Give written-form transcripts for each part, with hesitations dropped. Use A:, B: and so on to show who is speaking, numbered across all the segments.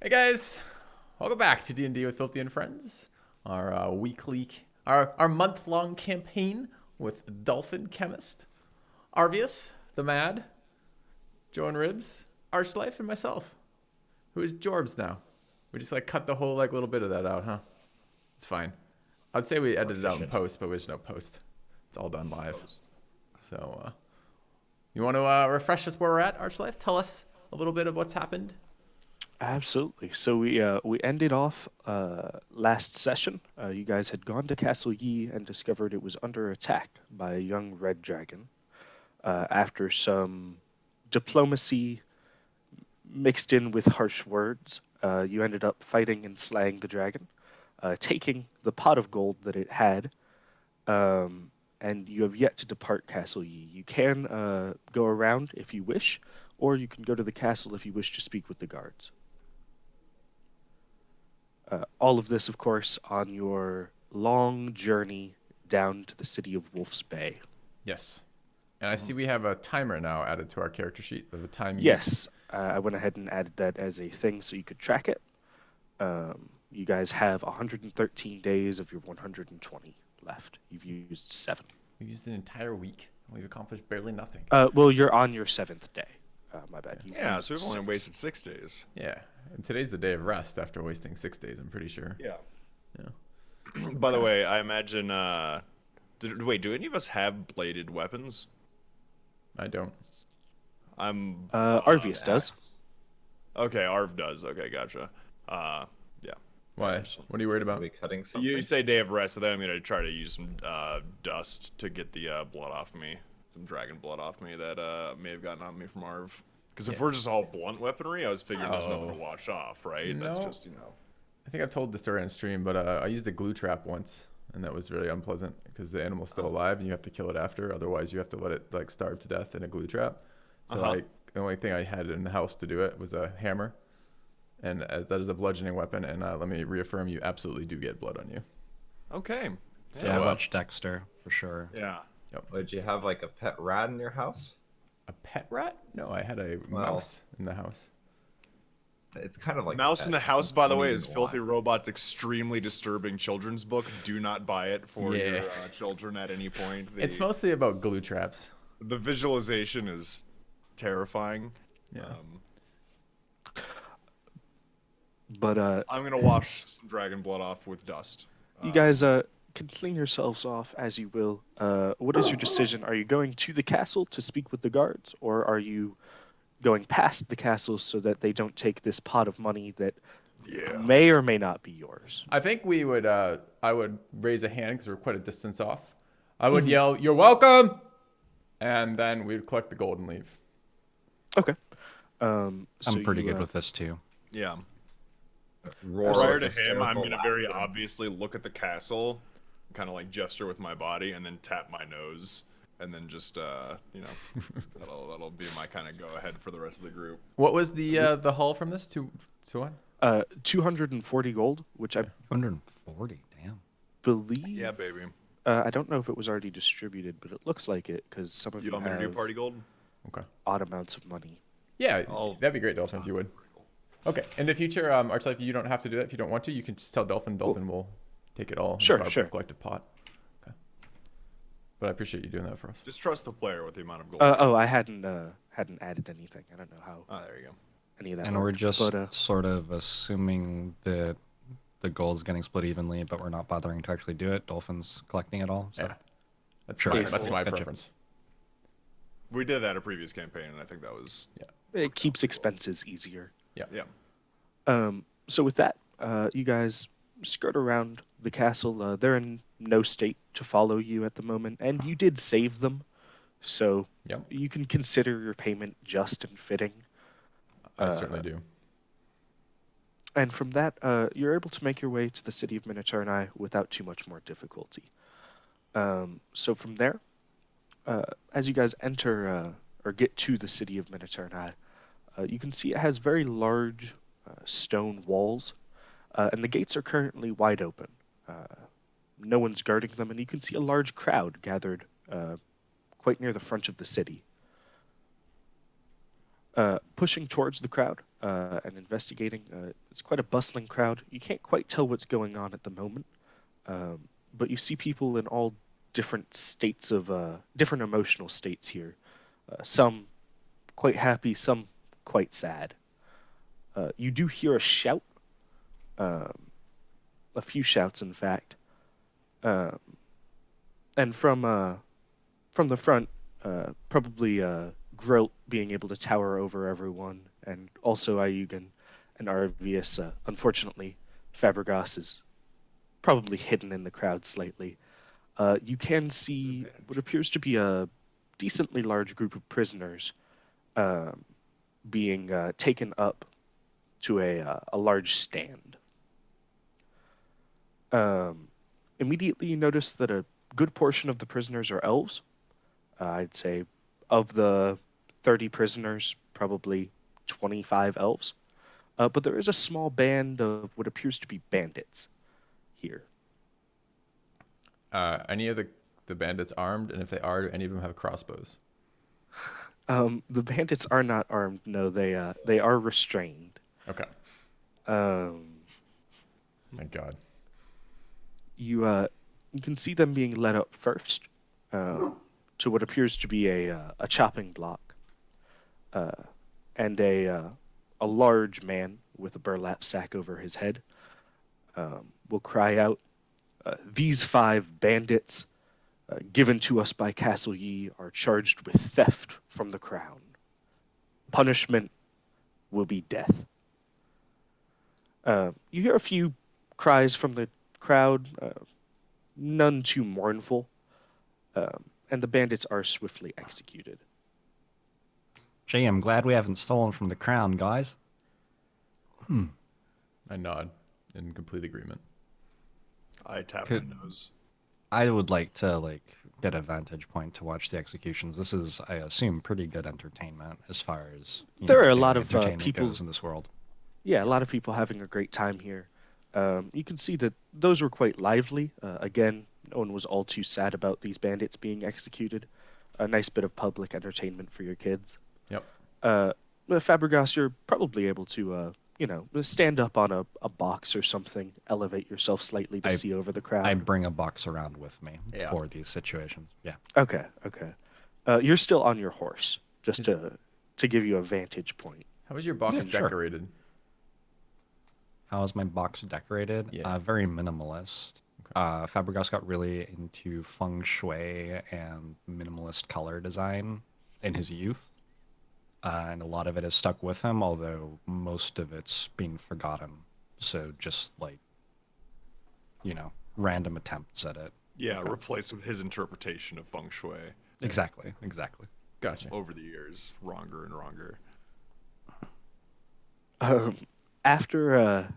A: Hey guys, welcome back to D&D with Filthy and Friends. Our our month-long campaign with Dolphin Chemist, Arvius, the Mad, Joe and Ribs, Archlife, and myself, who is Jorbs now. We just cut the whole little bit of that out, huh? It's fine. I'd say we
B: More
A: edited it out in
B: efficient.
A: post, but there's no post. It's all done live.
B: Post.
A: So, you want to refresh us where we're at, Archlife? Tell us a little bit of what's happened.
C: Absolutely. So we ended off last session. You guys had gone to Castle Yi and discovered it was under attack by a young red dragon. After some diplomacy mixed in with harsh words, you ended up fighting and slaying the dragon, taking the pot of gold that it had, and you have yet to depart Castle Yi. You can go around if you wish, or you can go to the castle if you wish to speak with the guards. All of this, of course, on your long journey down to the city of Wolf's Bay.
A: Yes. And I see we have a timer now added to our character sheet of the time used.
C: Yes, I went ahead and added that as a thing so you could track it. You guys have 113 days of your 120 left. You've used 7.
A: We used an entire week. We've accomplished barely nothing.
C: Well, you're on your 7th day. My bad. You
D: Yeah,
C: used
D: so we've only
C: 6.
D: wasted 6 days.
A: Yeah. And today's the day of rest after wasting 6 days, I'm pretty sure.
D: Yeah.
A: Yeah.
D: By the way, I imagine. Wait, do any of us have bladed weapons?
A: I don't.
D: I'm.
C: Arvius does.
D: Okay, Arv does. Okay, gotcha. Yeah.
A: Why? What are you worried
B: Are
A: about?
B: we cutting something?
D: You say day of rest, so then I'm gonna try to use some dust to get the blood off me, some dragon blood off me that may have gotten on me from Arv. Because if we're just all blunt weaponry, I was figuring there's nothing to wash off, right? That's
A: No.
D: just
A: I think I've told the story on stream, but I used a glue trap once, and that was really unpleasant because the animal's still alive and you have to kill it after. Otherwise, you have to let it starve to death in a glue trap. So the only thing I had in the house to do it was a hammer, and that is a bludgeoning weapon. And let me reaffirm, you absolutely do get blood on you.
D: Okay.
A: So,
E: Yeah, much Dexter for sure.
D: Yeah.
B: Did you have like a pet rat in your house?
A: A pet rat? No, I had a mouse in the house.
B: It's kind of like
D: Mouse in the House, by the way, is
B: Filthy
D: Filthy Robot's extremely disturbing children's book. Do not buy it for your children at any point.
A: It's mostly about glue traps.
D: The visualization is terrifying.
A: Yeah.
C: But
D: I'm gonna wash some dragon blood off with dust.
C: you guys can clean yourselves off as you will. What is your decision? Are you going to the castle to speak with the guards, or are you going past the castle so that they don't take this pot of money that may or may not be yours?
A: I think we would. I would raise a hand because we're quite a distance off. I would yell, "You're welcome," and then we would collect the gold and leave.
C: Okay.
E: I'm pretty good with this too.
D: Yeah.
B: Roar
D: Prior
B: of
D: to him, I'm
B: hysterical
D: gonna very
B: laughter.
D: obviously look at the castle, kind of like gesture with my body, and then tap my nose, and then just that'll be my kind of go ahead for the rest of the group.
A: What was the haul from this? To what?
C: 240 gold, which I
E: 140, damn.
C: believe.
D: Yeah, baby.
C: I don't know if it was already distributed, but it looks like it because some of
D: You
C: you
D: want me to do
C: have
D: party gold?
A: Okay.
C: odd amounts of money.
A: Yeah,
D: I'll-
A: that'd be great, Dolphin, if you would. Okay. In the future, Archlife, you don't have to do that if you don't want to. You can just tell Dolphin. Dolphin will take it all.
C: Sure,
A: in
C: sure.
A: Collective pot. Okay. But I appreciate you doing that for us.
D: Just trust the player with the amount of gold.
C: I hadn't added anything. I don't know how
D: Oh, there you go.
C: any of that.
E: And we're
C: worked,
E: just
C: but,
E: sort of assuming that the gold's getting split evenly, but we're not bothering to actually do it. Dolphin's collecting it all. So.
A: Yeah. That's
E: Sure.
A: my,
C: If-
A: that's my
E: Gotcha.
A: preference.
D: We did that a previous campaign, and I think that was
C: it keeps expenses easier.
D: yeah.
C: So with that, you guys skirt around the castle. They're in no state to follow you at the moment, and you did save them, so
A: Yep.
C: you can consider your payment just and fitting.
A: I certainly do.
C: And from that, you're able to make your way to the city of Minotauri without too much more difficulty. So from there, as you guys enter or get to the city of Minotauri, you can see it has very large stone walls, and the gates are currently wide open. No one's guarding them, and you can see a large crowd gathered quite near the front of the city. pushing towards the crowd and investigating. It's quite a bustling crowd. You can't quite tell what's going on at the moment, but you see people in all different states of different emotional states here. Some quite happy, some quite sad. You do hear a shout, a few shouts, in fact, and from the front, probably Grolt being able to tower over everyone, and also Ayugan and Arvius. Unfortunately, Fabregas is probably hidden in the crowd slightly. You can see what appears to be a decently large group of prisoners being taken up to a large stand. Immediately, you notice that a good portion of the prisoners are elves. I'd say of the 30 prisoners, probably 25 elves. But there is a small band of what appears to be bandits here.
A: Any of the bandits armed, and if they are, do any of them have crossbows?
C: The bandits are not armed. No, they are restrained.
A: Okay.
C: Um,
A: Thank God.
C: you can see them being led up first to what appears to be a chopping block, and a large man with a burlap sack over his head will cry out, "These 5 bandits, given to us by Castle Yi, are charged with theft from the crown. Punishment will be death." You hear a few cries from the crowd, none too mournful, and the bandits are swiftly executed.
E: Gee, I'm glad we haven't stolen from the crown, guys.
A: I nod in complete agreement.
D: I tap
E: Could-
D: my nose.
E: I would like to get a vantage point to watch the executions. This is, I assume, pretty good entertainment as far as
C: There are a
E: doing
C: lot of,
E: entertainment
C: people-
E: goes in this world.
C: Yeah, a lot of people having a great time here. You can see that those were quite lively. Again, no one was all too sad about these bandits being executed. A nice bit of public entertainment for your kids.
A: Yep.
C: Fabregas, you're probably able to, stand up on a box or something, elevate yourself slightly to see over the crowd.
E: I bring a box around with me
A: Yeah.
E: for these situations. Yeah.
C: Okay. You're still on your horse, just to give you a vantage point.
A: How was your box
E: Yeah, sure.
A: decorated?
E: How is my box decorated?
A: Yeah.
E: Very minimalist. Fabregas got really into feng shui and minimalist color design in his youth. And a lot of it has stuck with him, although most of it's been forgotten. So just random attempts at it.
D: Yeah, replaced with his interpretation of feng shui
E: Exactly.
A: Gotcha.
D: over the years, wronger and wronger.
C: After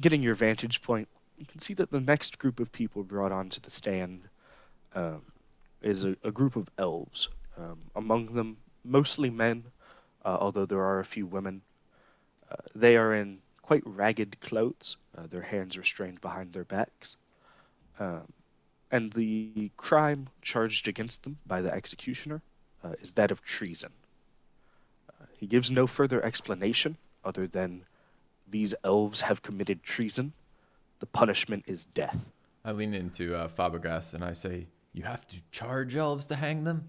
C: getting your vantage point, you can see that the next group of people brought onto the stand is a group of elves. Among them, mostly men, although there are a few women. They are in quite ragged clothes, their hands restrained behind their backs. And the crime charged against them by the executioner is that of treason. He gives no further explanation other than these elves have committed treason. The punishment is death.
A: I lean into Fabregas and I say, "You have to charge elves to hang them?"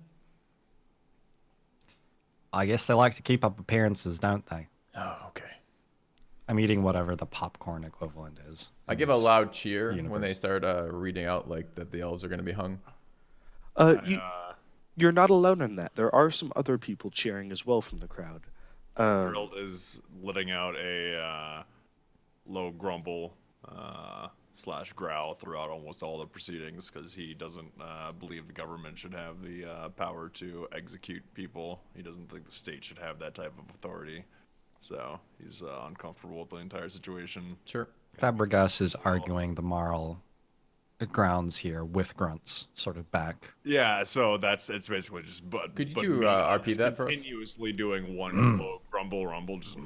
E: I guess they like to keep up appearances, don't they?
A: Oh, okay.
E: I'm eating whatever the popcorn equivalent is.
A: I
E: in
A: give a
E: this
A: loud cheer when they
E: universe.
A: start reading out that the elves are going to be hung.
C: You're not alone in that. There are some other people cheering as well from the crowd.
D: Gerald is letting out a low grumble / growl throughout almost all the proceedings because he doesn't believe the government should have the power to execute people. He doesn't think the state should have that type of authority. So he's uncomfortable with the entire situation.
A: Sure.
E: Fabregas is arguing the moral grounds here with grunts sort of back.
D: Yeah, so it's basically just
A: Could you
D: but
A: do,
D: me
A: RP that for us?
D: continuously doing one low grumble rumble just.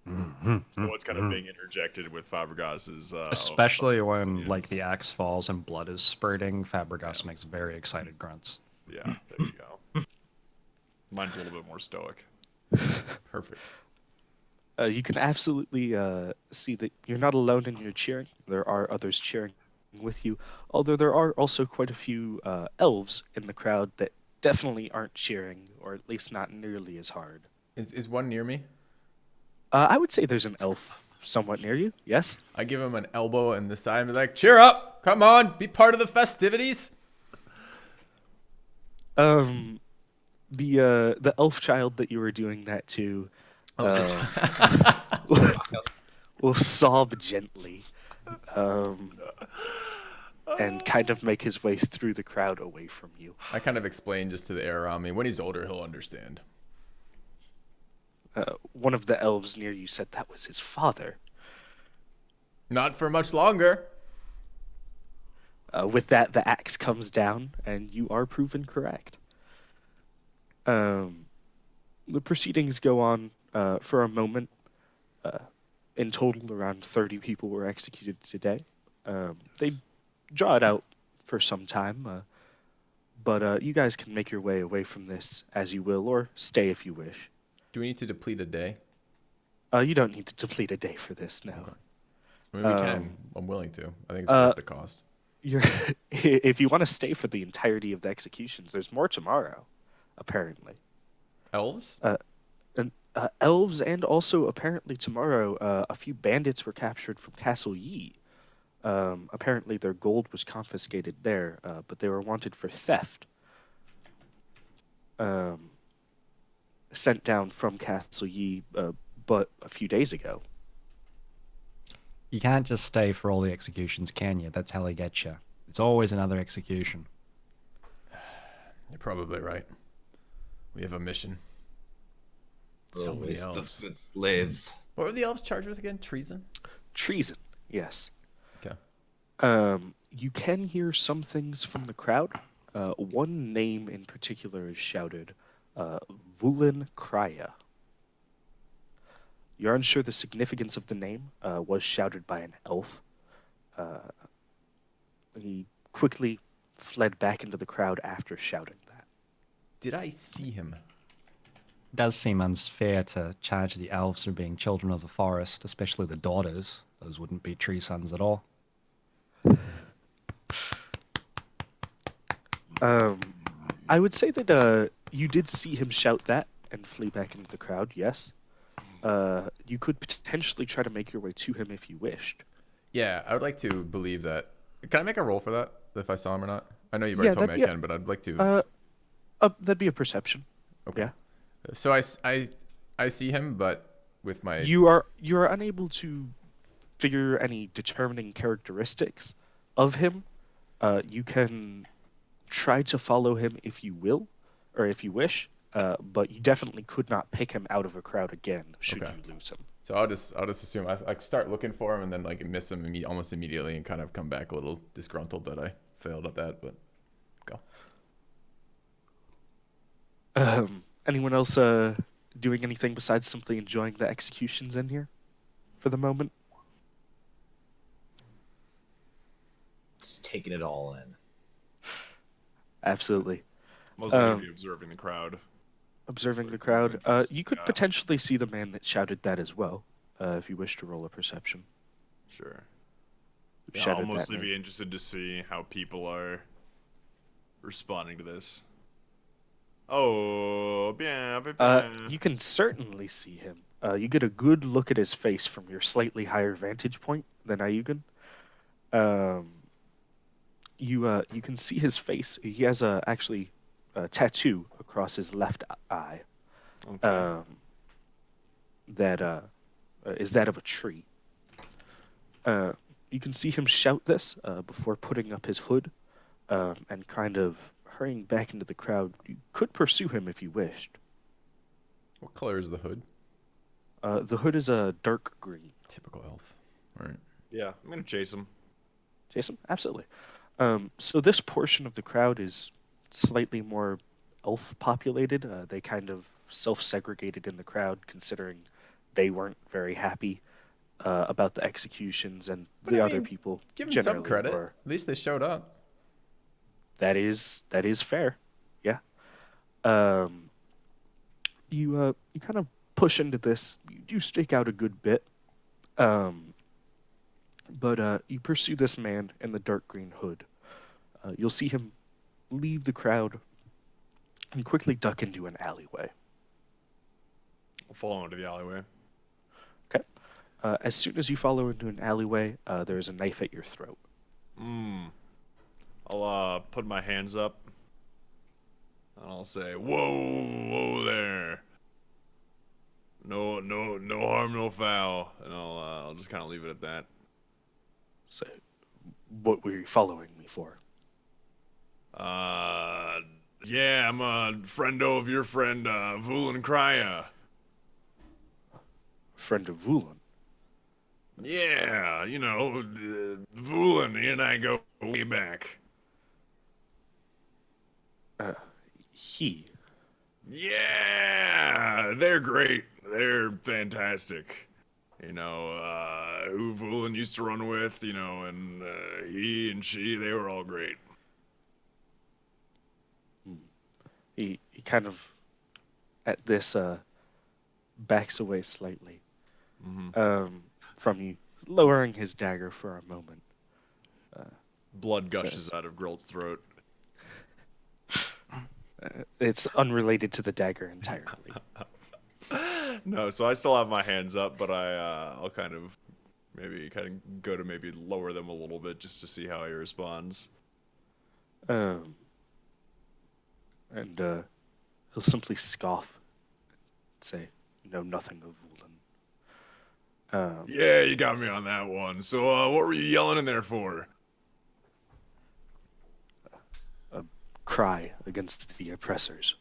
D: So it's kind of being interjected with Fabregas's.
E: Especially when
D: yes.
E: the axe falls and blood is spurting, Fabregas makes very excited grunts.
D: Yeah, there you go. Mine's a little bit more stoic.
A: Perfect.
C: You can absolutely see that you're not alone in your cheering. There are others cheering with you, although there are also quite a few elves in the crowd that definitely aren't cheering, or at least not nearly as hard.
A: Is one near me?
C: I would say there's an elf somewhat near you, yes?
A: I give him an elbow in the side and be like, cheer up! Come on, be part of the festivities.
C: The elf child that you were doing that to will sob gently and kind of make his way through the crowd away from you.
A: I kind of explain just to the air around me. When he's older, he'll understand.
C: One of the elves near you said that was his father.
A: Not for much longer.
C: With that, the axe comes down, and you are proven correct. The proceedings go on for a moment. In total, around 30 people were executed today. They draw it out for some time, but you guys can make your way away from this as you will, or stay if you wish.
A: Do we need to deplete a day?
C: You don't need to deplete a day for this, no.
A: I mean, we can. I'm willing to. I think it's worth the cost.
C: If you want to stay for the entirety of the executions, there's more tomorrow, apparently.
A: Elves?
C: Elves, and also apparently tomorrow, a few bandits were captured from Castle Yi. Apparently their gold was confiscated there, but they were wanted for theft. Sent down from Castle Yi, but a few days ago.
E: You can't just stay for all the executions, can you? That's how they get you. It's always another execution.
A: You're probably right. We have a mission. So many
B: It's the
A: elves.
B: good slaves.
A: What were the elves charged with again? Treason?
C: Treason, yes.
A: Okay.
C: You can hear some things from the crowd. One name in particular is shouted, Vulan Kraya. You're unsure the significance of the name, was shouted by an elf. He quickly fled back into the crowd after shouting that.
A: Did I see him?
E: It does seem unfair to charge the elves for being children of the forest, especially the daughters. Those wouldn't be tree sons at all.
C: I would say that you did see him shout that and flee back into the crowd, yes. You could potentially try to make your way to him if you wished.
A: Yeah, I would like to believe that. Can I make a roll for that? If I saw him or not? I know you've already told me I can, but I'd like to.
C: That'd be a perception.
A: Okay.
C: Yeah.
A: So I see him, but with my.
C: You are unable to figure any determining characteristics of him. You can try to follow him if you will, or if you wish, but you definitely could not pick him out of a crowd again should you lose him.
A: So I'll just assume I start looking for him and then like miss him almost immediately and kind of come back a little disgruntled that I failed at that. But go.
C: Anyone else doing anything besides simply enjoying the executions in here for the moment?
B: Just taking it all in.
C: Absolutely.
D: Mostly gonna be observing the crowd.
C: Observing the crowd. You could potentially see the man that shouted that as well, if you wish to roll a perception.
D: Sure.
C: Who
D: Yeah,
C: shouted
D: I'll
C: that
D: mostly
C: name.
D: be interested to see how people are responding to this. Oh, bien, bien, bien.
C: You can certainly see him. You get a good look at his face from your slightly higher vantage point than Ayugan. You can see his face. He has actually a tattoo across his left eye.
D: Okay.
C: That is that of a tree. You can see him shout this before putting up his hood and kind of hurrying back into the crowd. You could pursue him if you wished.
A: What color is the hood?
C: The hood is a dark green.
A: Typical elf. All right.
D: Yeah, I'm gonna chase him.
C: Jason? Absolutely. So this portion of the crowd is slightly more elf populated. They kind of self-segregated in the crowd, considering they weren't very happy about the executions, and
A: But
C: the
A: I
C: other
A: mean,
C: people
A: Give him
C: generally
A: some credit.
C: were.
A: At least they showed up.
C: That is fair. Yeah. you kind of push into this. You do stake out a good bit, but you pursue this man in the dark green hood. You'll see him leave the crowd and quickly duck into an alleyway.
D: I'll follow into the alleyway.
C: Okay. As soon as you follow into an alleyway, there is a knife at your throat.
D: I'll put my hands up. And I'll say, whoa there. No harm, no foul. And I'll just kind of leave it at that.
C: So, what were you following me for?
D: Yeah, I'm a friendo of your friend, Vulan Krya.
C: Friend of Vulan.
D: Yeah, Vulan, he and I go way back.
C: He.
D: Yeah, they're great. They're fantastic. Who Vulan used to run with, and he and she, they were all great.
C: He kind of, at this, backs away slightly from you, lowering his dagger for a moment.
D: Blood gushes out of Grolt's throat.
C: It's unrelated to the dagger entirely.
D: No, so I still have my hands up, but I'll kind of go to maybe lower them a little bit just to see how he responds.
C: And he'll simply scoff and say, "Know nothing of Vulan."
D: Yeah, you got me on that one. So, what were you yelling in there for?
C: A cry against the oppressors.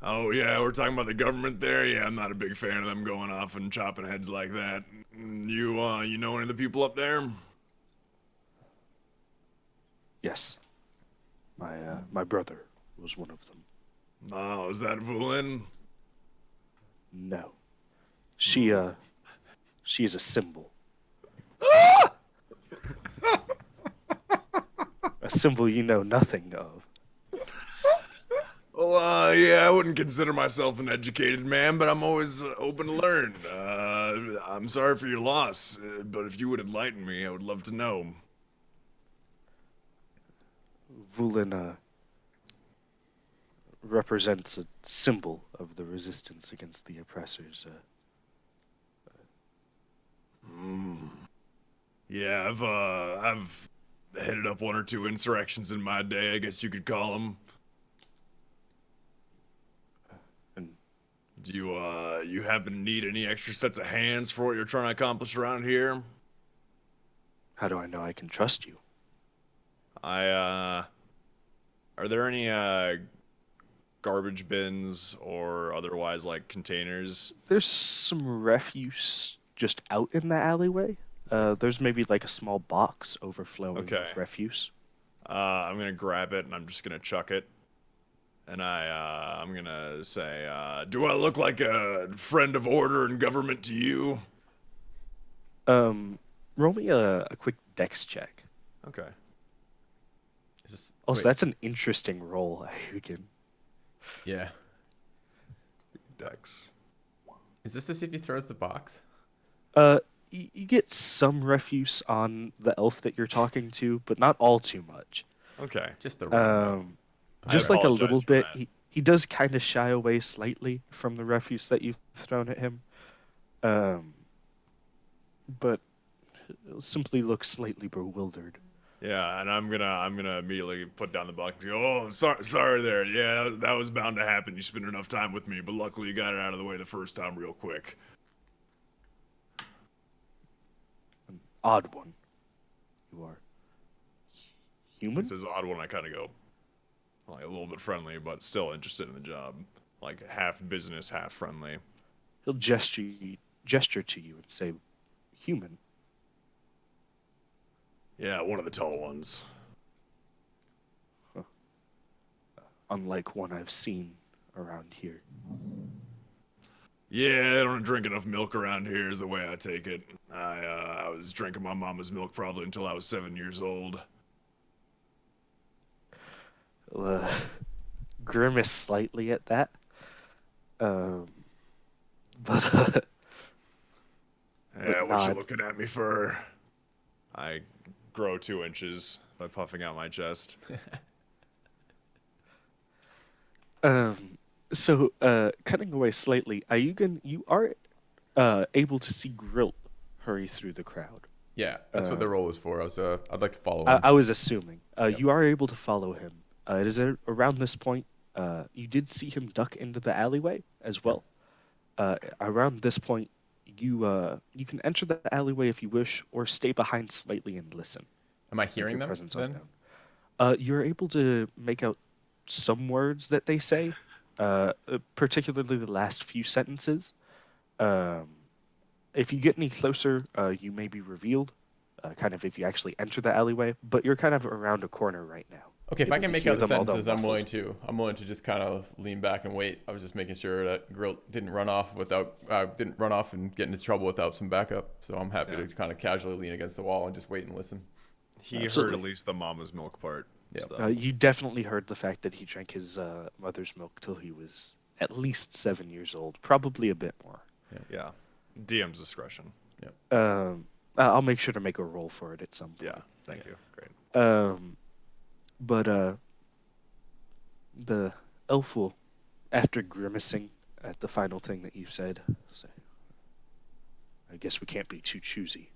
D: Oh, yeah, we're talking about the government there? Yeah, I'm not a big fan of them going off and chopping heads like that. You know any of the people up there?
C: Yes. My brother was one of them.
D: Oh, is that Vulan?
C: No. She is a symbol. A symbol you know nothing of.
D: Well, yeah, I wouldn't consider myself an educated man, but I'm always open to learn. I'm sorry for your loss, but if you would enlighten me, I would love to know.
C: Vulan represents a symbol of the resistance against the oppressors.
D: Yeah, I've headed up one or two insurrections in my day, I guess you could call them.
C: And
D: Do you happen to need any extra sets of hands for what you're trying to accomplish around here?
C: how do I know I can trust you?
D: Are there any garbage bins or otherwise like containers?
C: There's some refuse just out in the alleyway. There's maybe like a small box overflowing
D: Okay.
C: with refuse.
D: I'm gonna grab it and I'm just gonna chuck it. And I'm gonna say, do I look like a friend of order and government to you?
C: Roll me a quick dex check.
D: Okay.
A: Is this,
C: Also,
A: wait,
C: that's an interesting roll, Huygen.
A: yeah.
D: Dex.
A: Is this to see if he throws the box?
C: You get some refuse on the elf that you're talking to, but not all too much.
D: Okay.
A: Just the random.
C: Just like a
D: apologize
C: little
D: for
C: bit.
D: that.
C: He does kind of shy away slightly from the refuse that you've thrown at him. But he'll simply look slightly bewildered.
D: Yeah, and I'm gonna immediately put down the box and go, oh, sorry there. Yeah, that was bound to happen. You spent enough time with me, but luckily you got it out of the way the first time real quick.
C: Odd one. You are human?
D: It says odd one, I kind of go, like, a little bit friendly, but still interested in the job. Like, half business, half friendly.
C: He'll gesture to you and say, human.
D: Yeah, one of the tall ones.
C: Unlike one I've seen around here.
D: Yeah, I don't drink enough milk around here is the way I take it. I was drinking my mama's milk probably until I was 7 years old.
C: He'll, grimace slightly at that. Um, but
D: Yeah, what you
C: nod.
D: looking at me for? I grow 2 inches by puffing out my chest.
C: So, cutting away slightly, you are able to see Grilt hurry through the crowd.
A: Yeah, that's what the role was for. I'd like to follow
C: I,
A: him.
C: I was assuming.
A: Yep.
C: You are able to follow him. It is around this point. You did see him duck into the alleyway as well. Around this point, you can enter the alleyway if you wish, or stay behind slightly and listen.
A: Am I
C: Make
A: hearing
C: your
A: them
C: presence
A: then?
C: unknown. You're able to make out some words that they say, particularly the last few sentences. Um, if you get any closer, you may be revealed, kind of if you actually enter the alleyway, but you're kind of around a corner right now.
A: Okay, if I
C: Able
A: can
C: to
A: make
C: hear
A: out the
C: them, although
A: sentences, I'm willing
C: muffled.
A: to. I'm willing to just kind of lean back and wait. I was just making sure that Grill didn't run off and get into trouble without some backup. So I'm happy
D: Yeah.
A: to kind of casually lean against the wall and just wait and listen.
D: He heard
C: Absolutely.
D: at least the mama's milk part.
A: Yeah.
D: So.
C: You definitely heard the fact that he drank his mother's milk till he was at least 7 years old, probably a bit more.
D: Yeah. DM's discretion.
C: I'll make sure to make a roll for it at some point.
D: Yeah. Thank you. Great.
C: But the elf will, after grimacing at the final thing that you said, say, I guess we can't be too choosy.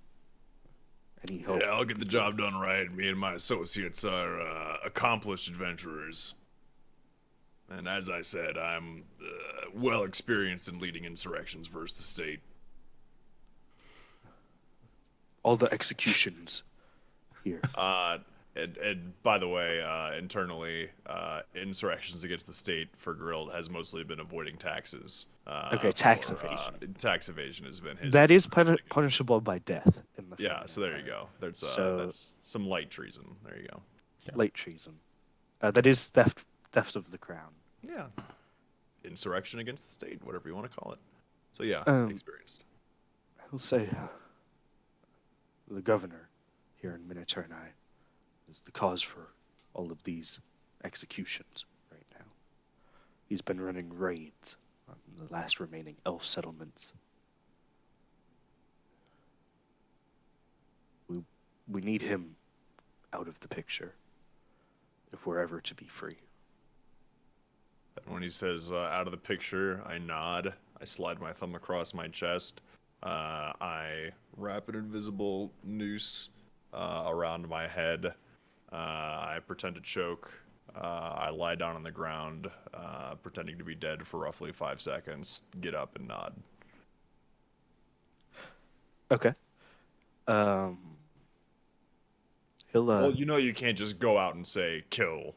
C: Any hope?
D: Yeah, I'll get the job done right. Me and my associates are accomplished adventurers. And as I said, I'm well experienced in leading insurrections versus the state.
C: All the executions here.
D: And by the way, internally, insurrections against the state for Grilled has mostly been avoiding taxes.
C: Okay, tax evasion.
D: Tax evasion has been his.
C: That is punishable by death in the
D: Yeah,
C: Federal
D: so there you
C: Empire.
D: go. There's
C: So-
D: that's some light treason. There you go.
C: Late treason. That is theft of the crown.
D: Yeah. Insurrection against the state, whatever you want to call it. So yeah, experienced.
C: I'll say the governor here in Minoturnai is the cause for all of these executions right now. He's been running raids on the last remaining elf settlements. We need him out of the picture if we're ever to be free.
D: And when he says out of the picture, I nod. I slide my thumb across my chest. I wrap an invisible noose around my head. I pretend to choke. I lie down on the ground, pretending to be dead for roughly 5 seconds. Get up and nod.
C: Okay. He'll
D: Well, you know you can't just go out and say kill,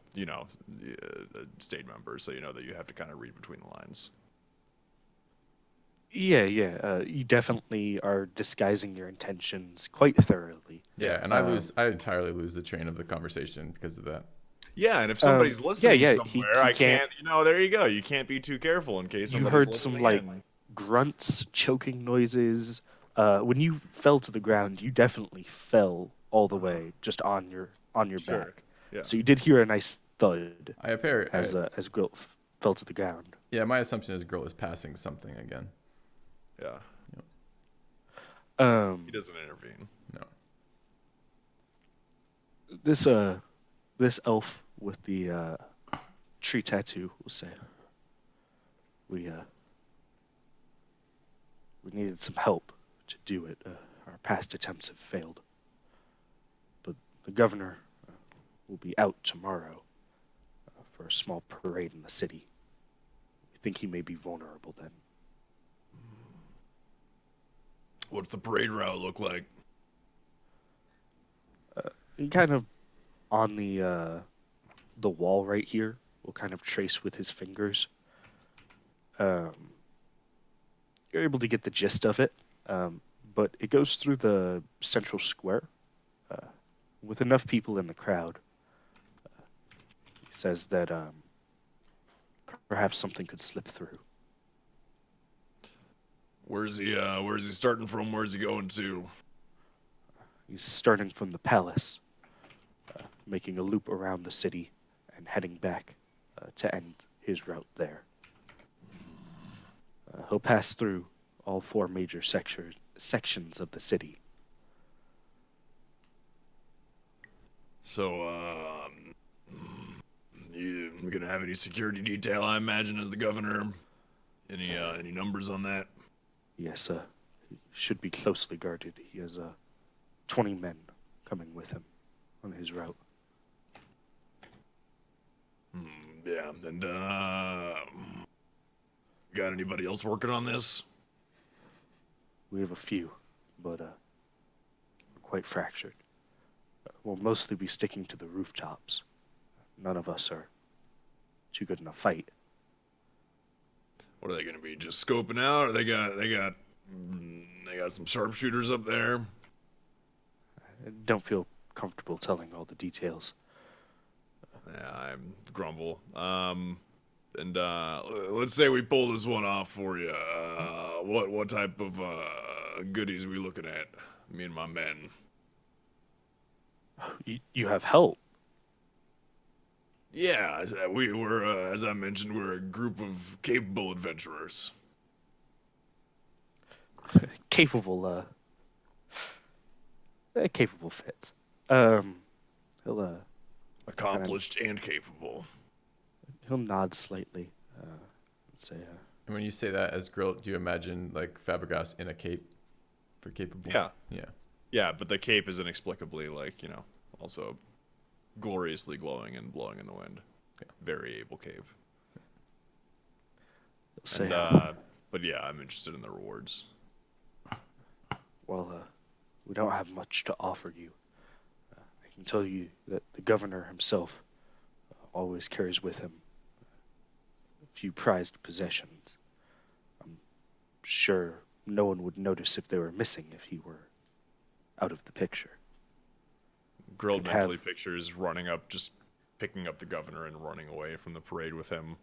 D: state members, so you know that you have to kind of read between the lines.
C: Yeah. You definitely are disguising your intentions quite thoroughly.
A: Yeah, and I entirely lose the train of the conversation because of that.
D: Yeah, and if somebody's listening
C: yeah,
D: somewhere,
C: he
D: I
C: can't-
D: can't. There you go. You can't be too careful in case
C: You
D: somebody's
C: heard some
D: listening
C: like
D: in.
C: grunts, choking noises. When you fell to the ground, you definitely fell all the way just on your
D: Sure,
C: back.
D: yeah.
C: So you did hear a nice thud
A: I appear.
C: as Grill fell to the ground.
A: Yeah, my assumption is Girl is passing something again.
D: Yeah,
C: Um,
D: he doesn't intervene.
A: No.
C: this elf with the tree tattoo will say, we needed some help to do it. Our past attempts have failed, but the governor will be out tomorrow for a small parade in the city. We think he may be vulnerable then.
D: What's the parade route look like?
C: And kind of on the wall right here, we'll kind of trace with his fingers. You're able to get the gist of it, but it goes through the central square with enough people in the crowd. He says that perhaps something could slip through.
D: Where's he starting from? Where's he going to?
C: He's starting from the palace, making a loop around the city and heading back to end his route there. He'll pass through all 4 major sections of the city.
D: So, you gonna have any security detail? I imagine as the governor. Any numbers on that?
C: Yes, he should be closely guarded. He has 20 men coming with him on his route.
D: Yeah, and got anybody else working on this?
C: We have a few, but we're quite fractured. We'll mostly be sticking to the rooftops. None of us are too good in a fight.
D: What are they gonna be? Just scoping out, or they got some sharpshooters up there?
C: I don't feel comfortable telling all the details.
D: Yeah, I grumble. And let's say we pull this one off for you. What type of goodies are we looking at? Me and my men.
C: You have help.
D: Yeah, we're as I mentioned, we're a group of capable adventurers.
C: Capable fits. He'll
D: Accomplished and capable.
C: he'll nod slightly and say,
A: And when you say that as Grill, do you imagine like Fabregas in a cape for capable?
D: Yeah.
A: Yeah.
D: Yeah, but the cape is inexplicably also gloriously glowing and blowing in the wind.
A: Yeah.
D: Very able cape.
C: he'll say,
D: But yeah, I'm interested in the rewards.
C: well, we don't have much to offer you. I can tell you that the governor himself always carries with him a few prized possessions. I'm sure no one would notice if they were missing if he were out of the picture.
D: Grilled
C: Could
D: mentally
C: have-
D: pictures running up, just picking up the governor and running away from the parade with him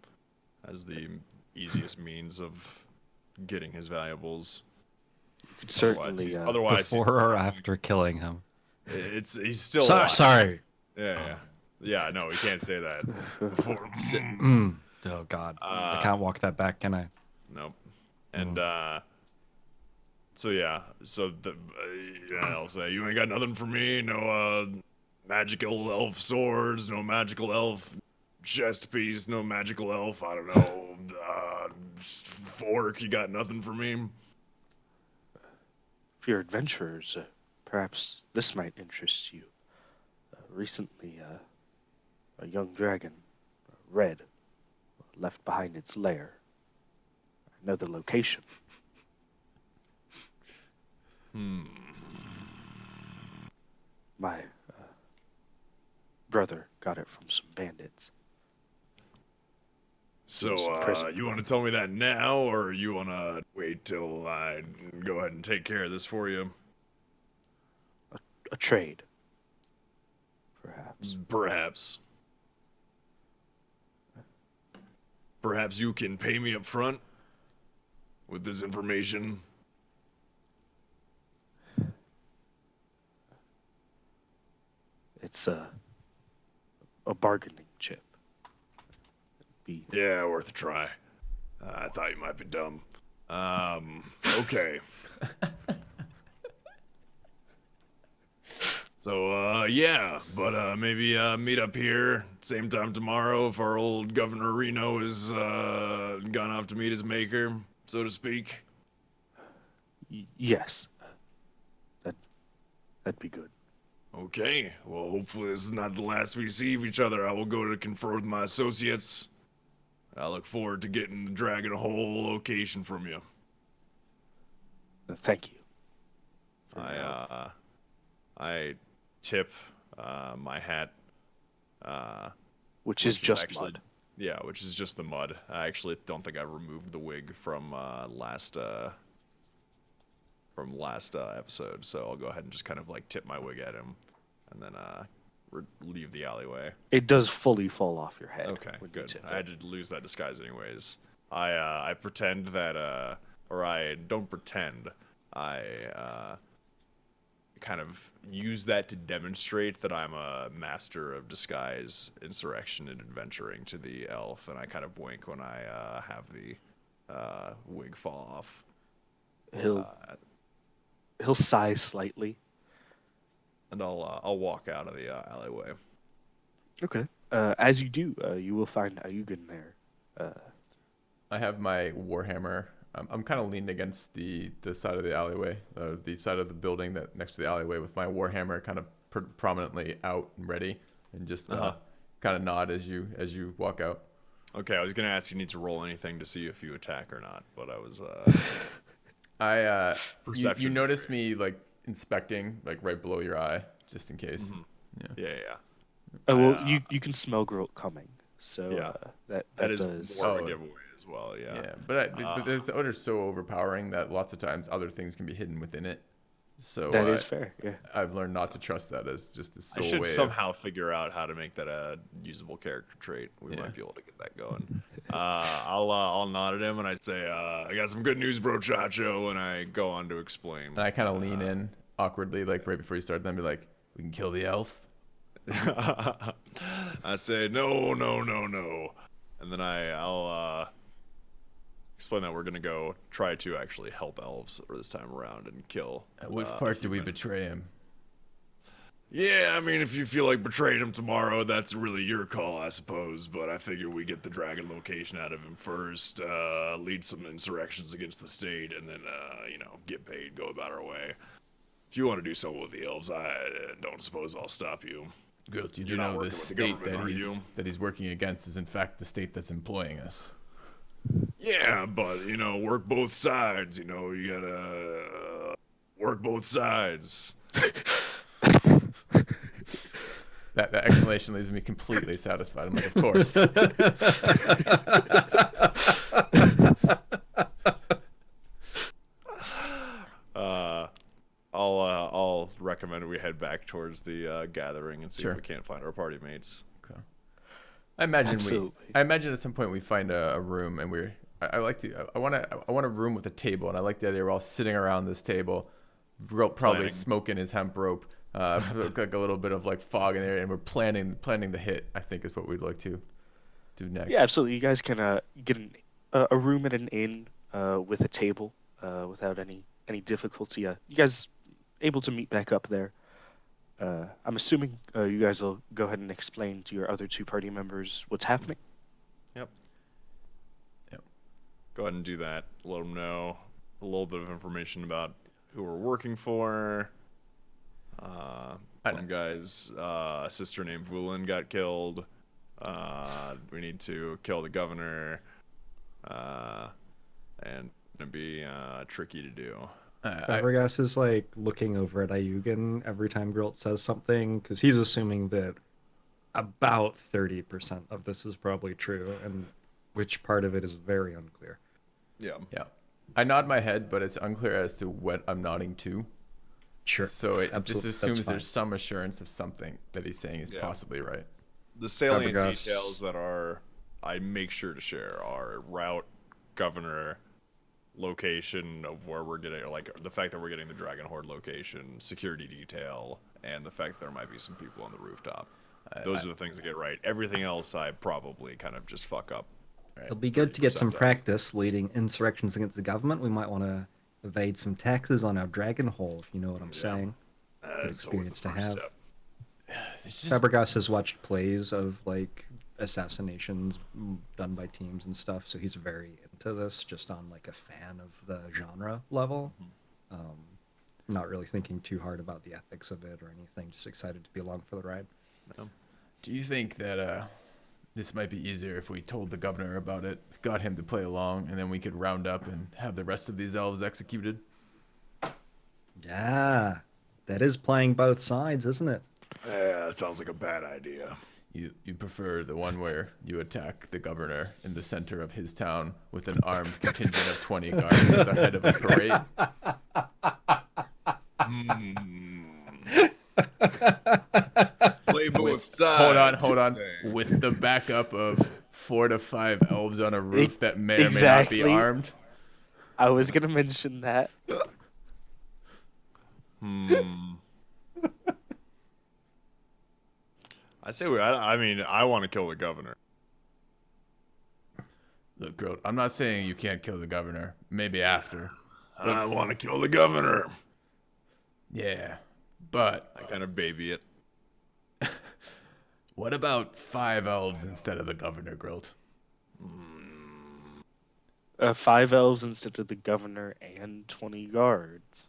D: as the easiest means of getting his valuables.
C: You could certainly,
D: Otherwise, he's
E: Before or after killing him.
D: he's still
E: So,
D: alive.
E: sorry.
D: Yeah. No, we can't say that. Before.
E: Oh God, I can't walk that back, can I?
D: Nope. And so yeah, I'll say you ain't got nothing for me. No magical elf swords, no magical elf chest piece, no magical elf. I don't know fork. You got nothing for me.
C: if you're adventurers, perhaps this might interest you. Recently, a young dragon, Red, left behind its lair. I know the location. My brother got it from some bandits.
D: So
C: Some prison.
D: you want to tell me that now, or you want to wait till I go ahead and take care of this for you?
C: A trade, perhaps.
D: Perhaps. Perhaps you can pay me up front with this information.
C: It's a bargaining chip. Be
D: Yeah, worth a try. I thought you might be dumb. Okay. So, yeah, but maybe meet up here same time tomorrow if our old Governor Reno has gone off to meet his maker, so to speak.
C: yes. That'd be good.
D: Okay, well, hopefully this is not the last we see of each other. I will go to confer with my associates. I look forward to getting the Dragon Hole location from you.
C: Thank you.
D: I tip my hat.
C: Which is just
D: actually,
C: mud.
D: Yeah, which is just the mud. I actually don't think I removed the wig from last episode, so I'll go ahead and just kind of like tip my wig at him, and then leave the alleyway.
C: It does fully fall off your head.
D: Okay,
C: when you
D: good.
C: tip
D: I had
C: it.
D: to lose that disguise anyways. I pretend that or I don't pretend. I kind of use that to demonstrate that I'm a master of disguise, insurrection, and adventuring to the elf, and I kind of wink when I have the wig fall off.
C: He'll sigh slightly.
D: And I'll walk out of the alleyway.
C: Okay. As you do, you will find Ayugan there.
A: I have my warhammer. I'm kind of leaned against the side of the alleyway, the side of the building that next to the alleyway, with my warhammer kind of prominently out and ready, and just kind of nod as you walk out.
D: Okay, I was gonna ask you need to roll anything to see if you attack or not, but I was
A: you
D: perception.
A: noticed me like inspecting like right below your eye, just in case.
D: Yeah.
C: Well, you can smell Grolt coming, so
D: Yeah.
C: that
D: is
C: does.
D: more of a giveaway as well. Yeah.
A: Yeah, but this odor's so overpowering that lots of times other things can be hidden within it. So
C: That is fair. Yeah.
A: I've learned not to trust that as just the
D: I
A: sole
D: should
A: way.
D: somehow figure out how to make that a usable character trait. We might be able to get that going. I'll nod at him and I say, "I got some good news, bro, Chacho," and I go on to explain.
A: And I kind of lean in awkwardly, like right before you start, then be like, "We can kill the elf."
D: I say, "No," and then I'll explain that we're gonna go try to actually help elves this time around and kill.
A: At which part do we betray him?
D: Yeah, I mean, if you feel like betraying him tomorrow, that's really your call, I suppose. But I figure we get the dragon location out of him first, lead some insurrections against the state, and then, get paid, go about our way. If you want to do something with the elves, I don't suppose I'll stop you.
A: Guilt, you do
D: You're not
A: know the
D: working with the
A: state
D: government, are you?
A: that he's working against is in fact the state that's employing us.
D: Yeah, but, work both sides, you gotta work both sides.
A: That explanation leaves me completely satisfied. I'm like, of course.
D: I'll recommend we head back towards the gathering and see if we can't find our party mates.
A: Okay. I imagine
C: Absolutely.
A: I imagine at some point we find a room and I want a room with a table, and I like the idea we're all sitting around this table, probably
D: Planning.
A: smoking his hemp rope, like a little bit of like fog in there, and we're planning the hit. I think is what we'd like to do next.
C: Yeah, absolutely. You guys can get a room at an inn with a table without any difficulty. You guys able to meet back up there. I'm assuming you guys will go ahead and explain to your other two party members what's happening.
D: Yep. Go ahead and do that. Let them know a little bit of information about who we're working for. Some guy's sister named Vulin got killed. We need to kill the governor. And it'd be tricky to do.
E: Fabregas is like looking over at Ayugan every time Grilt says something because he's assuming that about 30% of this is probably true, and which part of it is very unclear.
D: Yeah.
A: I nod my head, but it's unclear as to what I'm nodding to.
E: Sure.
A: So it just
E: Absolutely, that's
A: assumes
E: fine.
A: there's some assurance of something that he's saying is
D: Yeah.
A: possibly right.
D: The salient
E: Fabregas.
D: details that I make sure to share are route, governor, location of where we're getting, like the fact that we're getting the Dragon Horde location, security detail, and the fact that there might be some people on the rooftop. Those are the things that get right. Everything else I probably kind of just fuck up.
E: It'll be good to get some
D: 30%
E: practice leading insurrections against the government. We might want to evade some taxes on our dragon hole, if you know what I'm saying.
D: It's always
E: experience
D: the
E: to
D: first
E: have.
D: step.
A: It's just,
E: Fabregas has watched plays of like assassinations done by teams and stuff, so he's very into this, just on like a fan of the genre level. Not really thinking too hard about the ethics of it or anything, just excited to be along for the ride.
A: do you think that this might be easier if we told the governor about it, got him to play along, and then we could round up and have the rest of these elves executed?
E: Yeah, that is playing both sides, isn't it?
D: Yeah, that sounds like a bad idea.
A: You prefer the one where you attack the governor in the center of his town with an armed contingent of 20 guards at the head of a parade?
D: Play both sides.
A: Hold on.
D: you say.
A: With the backup of 4 to 5 elves on a roof that may or may not
C: Exactly.
A: be armed.
C: I was gonna mention that.
D: I say I mean, I want to kill the governor.
A: Look, Look, girl, I'm not saying you can't kill the governor. Maybe after.
D: I want to kill the governor.
A: Yeah. But
D: I kind of baby it.
A: what about 5 elves instead of the governor, Grilt?
C: 5 elves instead of the governor and 20 guards.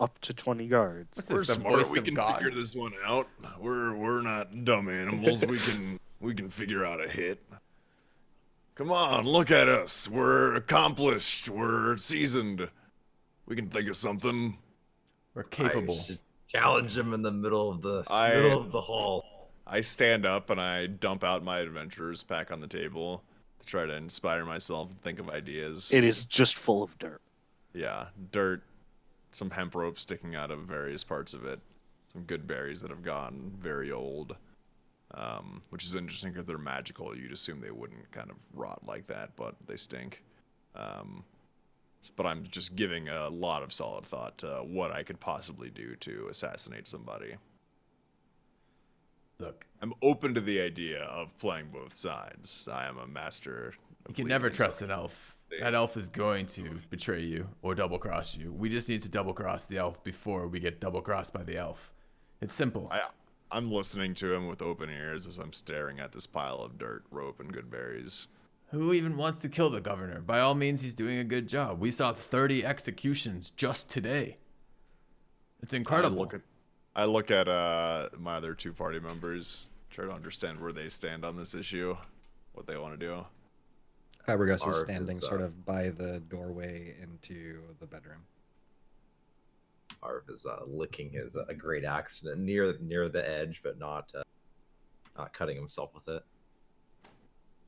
C: Up to 20 guards.
A: What's
D: We're
A: this, the
D: smart.
A: voice
D: We
A: of
D: can
A: God?
D: figure this one out. We're not dumb animals. we can figure out a hit. Come on, look at us. We're accomplished. We're seasoned. We can think of something.
A: We're capable.
B: I should challenge him in the middle of the hall.
D: I stand up and I dump out my adventurer's pack on the table to try to inspire myself and think of ideas.
C: It is just full of dirt.
D: Yeah, dirt, some hemp rope sticking out of various parts of it, some good berries that have gone very old, which is interesting because they're magical. You'd assume they wouldn't kind of rot like that, but they stink. But I'm just giving a lot of solid thought to what I could possibly do to assassinate somebody.
A: Look,
D: I'm open to the idea of playing both sides. I am a master.
A: you can never trust an elf. That elf is going to betray you or double cross you. We just need to double cross the elf before we get double crossed by the elf. It's simple.
D: I'm listening to him with open ears as I'm staring at this pile of dirt, rope, and good berries.
A: Who even wants to kill the governor? By all means, he's doing a good job. We saw 30 executions just today. It's incredible.
D: I look at my other 2 party members, try to understand where they stand on this issue, what they want to do.
E: Fabregas is
B: Arv
E: standing
B: is,
E: sort of by the doorway into the bedroom.
B: Arv is licking his great axe near the edge, but not cutting himself with it.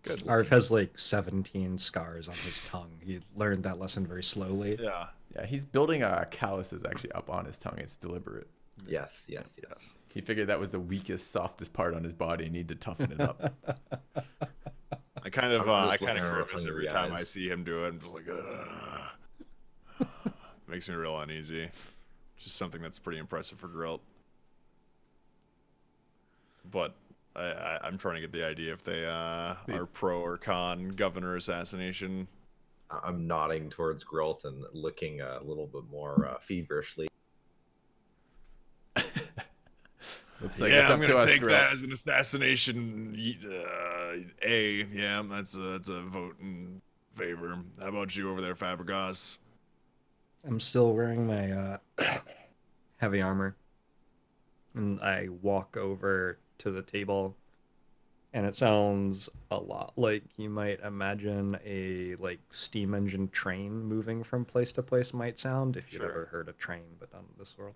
D: Good.
E: Arv has like 17 scars on his tongue. He learned that lesson very slowly.
D: Yeah.
A: Yeah, he's building calluses actually up on his tongue. It's deliberate.
B: Yes.
A: He figured that was the weakest, softest part on his body and needed to toughen it up.
D: I kind of
B: I'm just looking at her
D: grimace
B: with
D: every
B: hungry
D: time I
B: eyes.
D: see him do it. I'm just like, makes me real uneasy. Just something that's pretty impressive for Grilt. But I'm trying to get the idea if they are pro or con governor assassination.
B: I'm nodding towards Grilt and licking a little bit more feverishly.
A: Looks like
D: Yeah,
A: it's
D: I'm
A: up to
D: gonna
A: us,
D: take
A: Grill.
D: that as an assassination. Yeah, that's a vote in favor. How about you over there, Fabregas?
E: I'm still wearing my heavy armor, and I walk over to the table, and it sounds a lot like you might imagine a like steam engine train moving from place to place might sound if you've
D: Sure.
E: ever heard a train but on this world.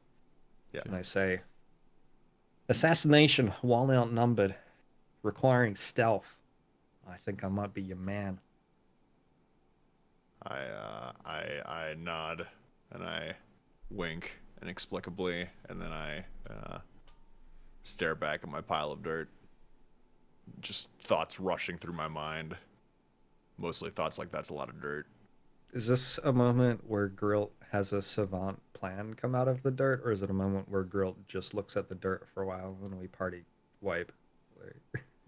D: Yeah.
E: And I say, assassination while outnumbered, requiring stealth. I think I might be your man.
D: I nod and I wink inexplicably, and then I stare back at my pile of dirt. Just thoughts rushing through my mind. Mostly thoughts like that's a lot of dirt.
E: Is this a moment where Grilt has a savant plan come out of the dirt, or is it a moment where Grilt just looks at the dirt for a while and we party wipe?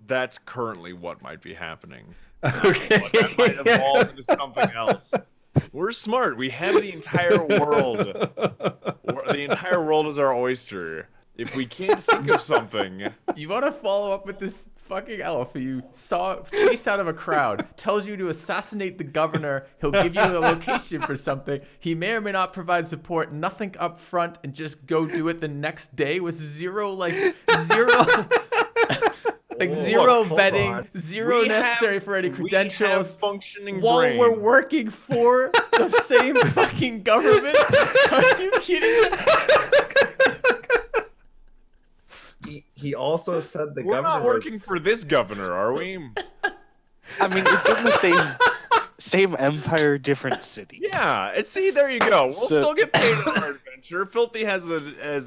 D: That's currently what might be happening.
E: Okay.
D: But that might evolve into something else. We're smart. We have the entire world. The entire world is our oyster. If we can't think of something,
A: You want to follow up with this fucking elf who you saw chase out of a crowd, tells you to assassinate the governor, he'll give you a location for something, he may or may not provide support, nothing up front, and just go do it the next day with zero
B: Hold
A: vetting,
B: on.
A: zero necessary for any
D: we have
A: credentials.
D: functioning
A: While
D: brains.
A: we're working for the same fucking government? Are you kidding me?
B: He also said the
D: We're
B: governor
D: not working for this governor, are we?
C: I mean, it's in the same empire, different city.
D: Yeah. See, there you go. We'll
C: So-
D: still get paid on our adventure. Filthy has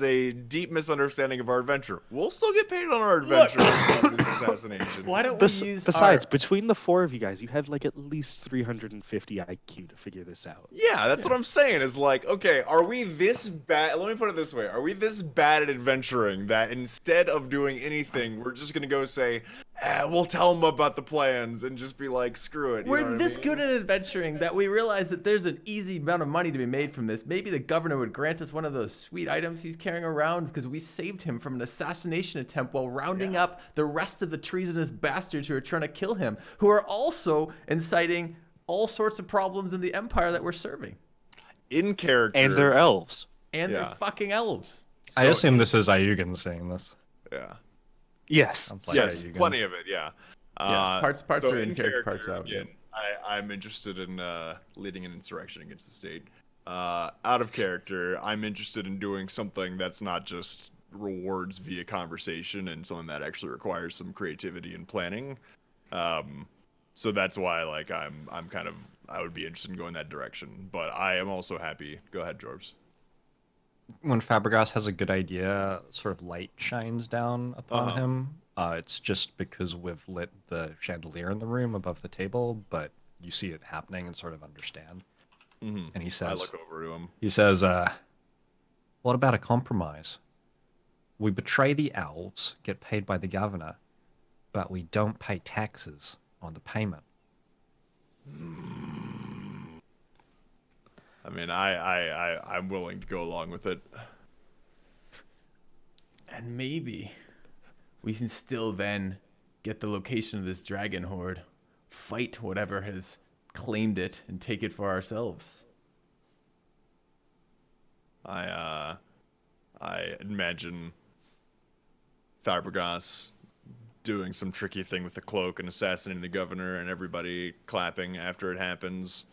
D: a deep misunderstanding of our adventure. We'll still get paid on our adventure for this assassination.
A: Why don't we
C: Besides,
A: use
C: between the 4 of you guys, you have like at least 350 IQ to figure this out.
D: Yeah, that's what I'm saying. Is like, okay, are we this bad? Let me put it this way: are we this bad at adventuring that instead of doing anything, we're just gonna go say, we'll tell him about the plans and just be like, screw it. You know
A: We're
D: what
A: this
D: I mean?
A: good at adventuring that we realize that there's an easy amount of money to be made from this. Maybe the governor would grant us one of those sweet items he's carrying around because we saved him from an assassination attempt while rounding up the rest of the treasonous bastards who are trying to kill him, who are also inciting all sorts of problems in the empire that we're serving.
D: In character.
C: And they're elves.
A: And they're
D: Yeah.
A: fucking elves.
E: I assume this is Ayugan saying this.
D: Yeah.
C: Yes.
E: Sounds like
D: Yes,
E: Ayugan.
D: plenty of it, yeah.
A: Parts
D: so
A: are in character, parts out.
D: Again, I'm interested in leading an insurrection against the state. Out of character, I'm interested in doing something that's not just rewards via conversation and something that actually requires some creativity and planning. So that's why, like, I would be interested in going that direction. But I am also happy. Go ahead, Jorbs.
E: When Fabregas has a good idea, sort of light shines down upon
D: Uh-huh.
E: him. It's just because we've lit the chandelier in the room above the table, but you see it happening and sort of understand.
D: Mm-hmm.
E: And he
D: I
E: says,
D: look over to him.
E: what about a compromise? We betray the elves, get paid by the governor, but we don't pay taxes on the payment.
D: I mean, I'm willing to go along with it.
A: And maybe we can still then get the location of this dragon horde, fight whatever has claimed it, and take it for ourselves.
D: I imagine Fabregas doing some tricky thing with the cloak and assassinating the governor and everybody clapping after it happens.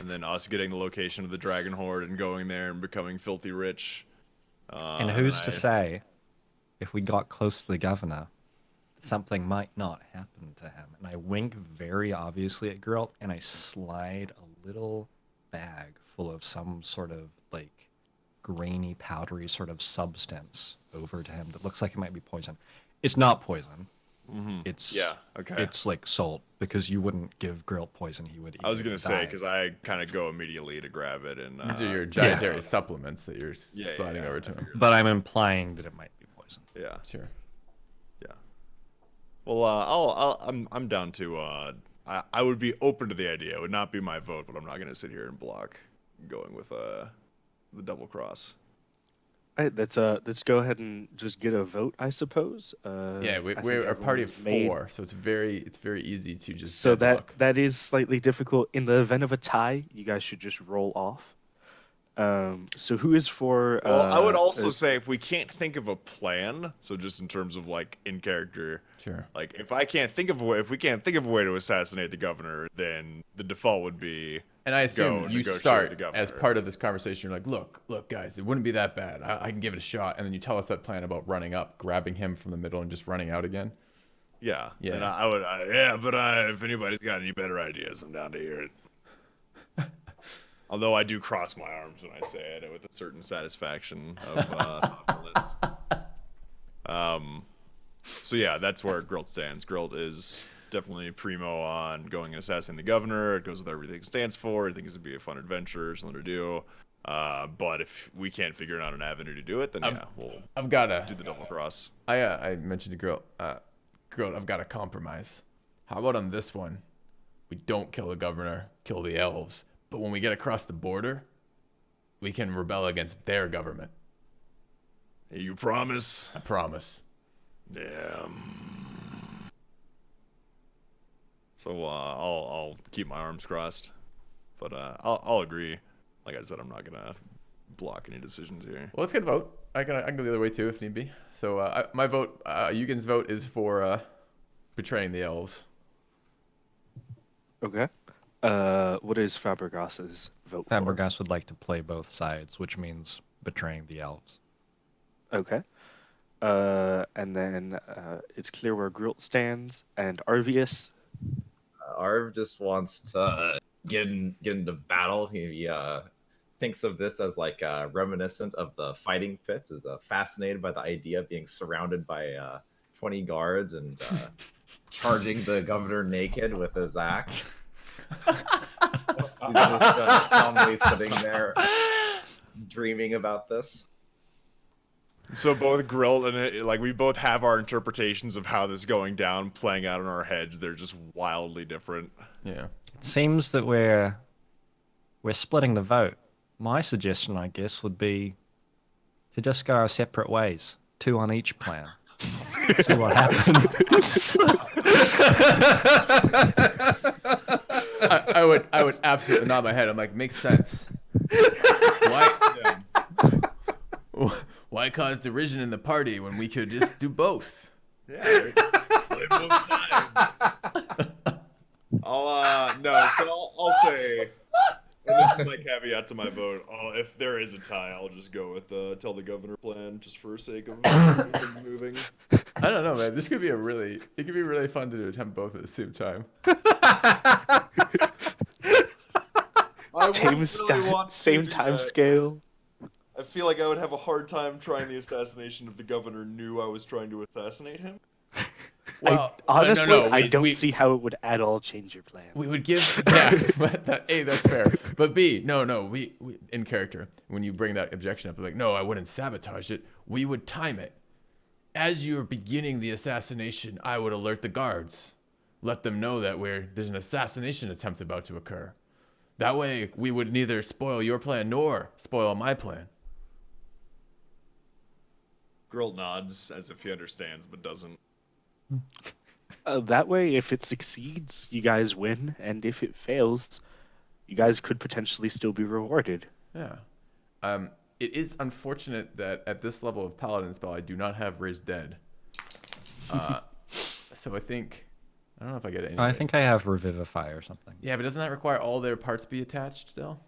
D: And then us getting the location of the dragon horde and going there and becoming filthy rich.
E: And who's to say, if we got close to the governor, something might not happen to him? And I wink very obviously at Geralt, and I slide a little bag full of some sort of, like, grainy, powdery sort of substance over to him that looks like it might be poison. It's not poison.
D: Mm-hmm.
E: It's
D: Yeah, okay.
E: It's like salt, because you wouldn't give Geralt poison; he would eat
D: I was
E: it
D: gonna
E: and
D: say
E: die.
D: because I kind of go immediately to grab it and
A: These are your dietary supplements that you're sliding over to him.
E: But I'm implying that it might be poison.
D: Yeah,
A: Sure.
D: yeah. Well, I'm down to. I would be open to the idea. It would not be my vote, but I'm not gonna sit here and block going with the double cross.
C: All right, let's go ahead and just get a vote, I suppose.
A: Yeah,
C: I think
A: we're a party of
C: everyone's made-
A: 4, so it's very easy to just.
C: So
A: deadlock.
C: that is slightly difficult. In the event of a tie, you guys should just roll off. So who is for?
D: Well, I would also say if we can't think of a plan, so just in terms of like in character,
A: Sure.
D: like if we can't think of a way to assassinate the governor, then the default would be.
A: And I assume
D: go
A: you
D: negotiate
A: start
D: with the
A: as
D: governor.
A: part of this conversation. You're like, look, guys, it wouldn't be that bad. I can give it a shot. And then you tell us that plan about running up, grabbing him from the middle, and just running out again.
D: Yeah.
A: Yeah.
D: And I would. But if anybody's got any better ideas, I'm down to hear it. Although I do cross my arms when I say it with a certain satisfaction of thoughtfulness. So yeah, that's where Geralt stands. Geralt is definitely primo on going and assassinating the governor. It goes with everything it stands for. I think it's gonna be a fun adventure, something to do. But if we can't figure out an avenue to do it, then yeah, we'll
A: I've got to
D: do the double cross.
A: I mentioned to Geralt, I've got a compromise. How about on this one, we don't kill the governor, kill the elves. But when we get across the border, we can rebel against their government.
D: Hey, you promise?
A: I promise.
D: Damn. So I'll keep my arms crossed, but I'll agree. Like I said, I'm not gonna block any decisions here.
A: Well, let's get a vote. I can go the other way too if need be. So my vote, Eugen's vote is for betraying the elves.
C: Okay. What is Fabregas's vote for?
E: Fabregas would like to play both sides, which means betraying the elves.
C: Okay. And then it's clear where Geralt stands, and Arvius.
B: Arv just wants to get into battle. He thinks of this as like reminiscent of the fighting fits. Is fascinated by the idea of being surrounded by 20 guards and charging the governor naked with his axe. He's just calmly sitting there, dreaming about this.
D: So both Grilled and like we both have our interpretations of how this is going down playing out in our heads. They're just wildly different.
A: Yeah.
E: It seems that we're splitting the vote. My suggestion, I guess, would be to just go our separate ways, 2 on each plan. See what happens.
A: I would absolutely nod my head. I'm like, makes sense. Why cause derision in the party when we could just do both?
D: Yeah, they both died. I'll say, and this is my caveat to my vote. If there is a tie, I'll just go with tell the governor plan, just for sake of things moving.
A: I don't know, man. This could be it could be really fun to attempt both at the same time.
C: Same time scale.
D: I feel like I would have a hard time trying the assassination if the governor knew I was trying to assassinate him.
A: Well,
C: honestly,
A: no,
C: I don't see how it would at all change your plan.
A: We would give A, that's fair. But B, no, we in character, when you bring that objection up, like, no, I wouldn't sabotage it. We would time it. As you're beginning the assassination, I would alert the guards. Let them know that there's an assassination attempt about to occur. That way, we would neither spoil your plan nor spoil my plan.
D: Grilled nods as if he understands, but doesn't.
C: That way, if it succeeds, you guys win, and if it fails, you guys could potentially still be rewarded.
A: Yeah. It is unfortunate that at this level of Paladin spell, I do not have Raise Dead. So I don't know if I get it.
E: I think I have Revivify or something.
A: Yeah, but doesn't that require all their parts be attached still?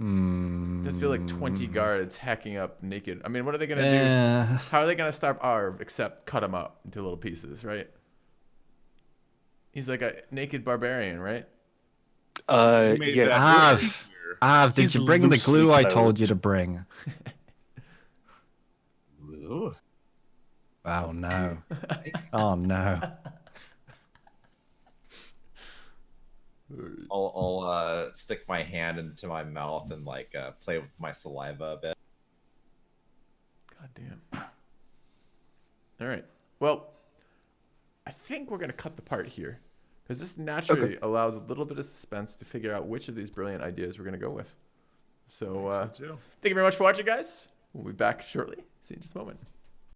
E: It
A: does feel like 20 guards hacking up naked. I mean, what are they going to do? How are they going to stop Arv except cut him up into little pieces, right? He's like a naked barbarian, right?
C: Yeah.
E: Did you bring the glue I told you to bring?
B: Glue?
E: Oh no. Oh no.
B: I'll stick my hand into my mouth and like play with my saliva a bit.
A: God damn. All right. Well, I think we're gonna cut the part here because this naturally allows a little bit of suspense to figure out which of these brilliant ideas we're gonna go with. So, thank you very much for watching, guys. We'll be back shortly. See you in just a moment.